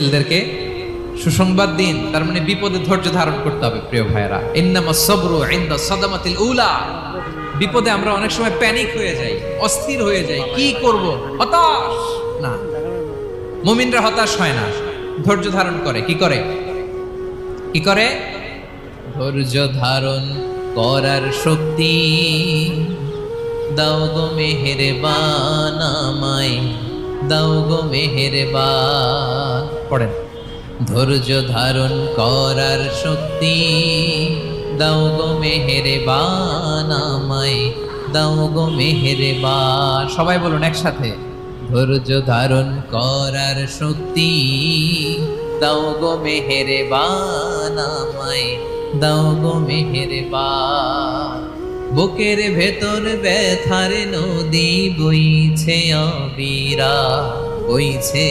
ছেলেদেরকে সুসংবাদ দিন, তার মানে বিপদে ধৈর্য ধারণ করতে হবে। প্রিয় ভাইয়েরা, ইন্নামাস সাবরু ইনদা সাদামাতিল উলা। বিপদে আমরা অনেক সময় প্যানিক হয়ে যাই, অস্থির হয়ে যাই, কি করব, হতাশ। না, মুমিনরা হতাশ হয় না, ধৈর্য ধারণ করে। কি করে? কি করে? ধৈর্য ধারণ করার শক্তি দাও গো মেহেরবান আমায়, দাও গো মেহেরবান। পড়েন, ধৈর্য ধারণ করার শক্তি দাও গো মেহেরবান আমায়, দাও গো মেহেরবান। সবাই বলুন একসাথে, ধৈর্য ধারণ করার শক্তি দাও গো মেহেরবান আমায়, দাও গো মেহেরবান। বুকের ভেতর ব্যথার নদী বইছে অবিরা, বইছে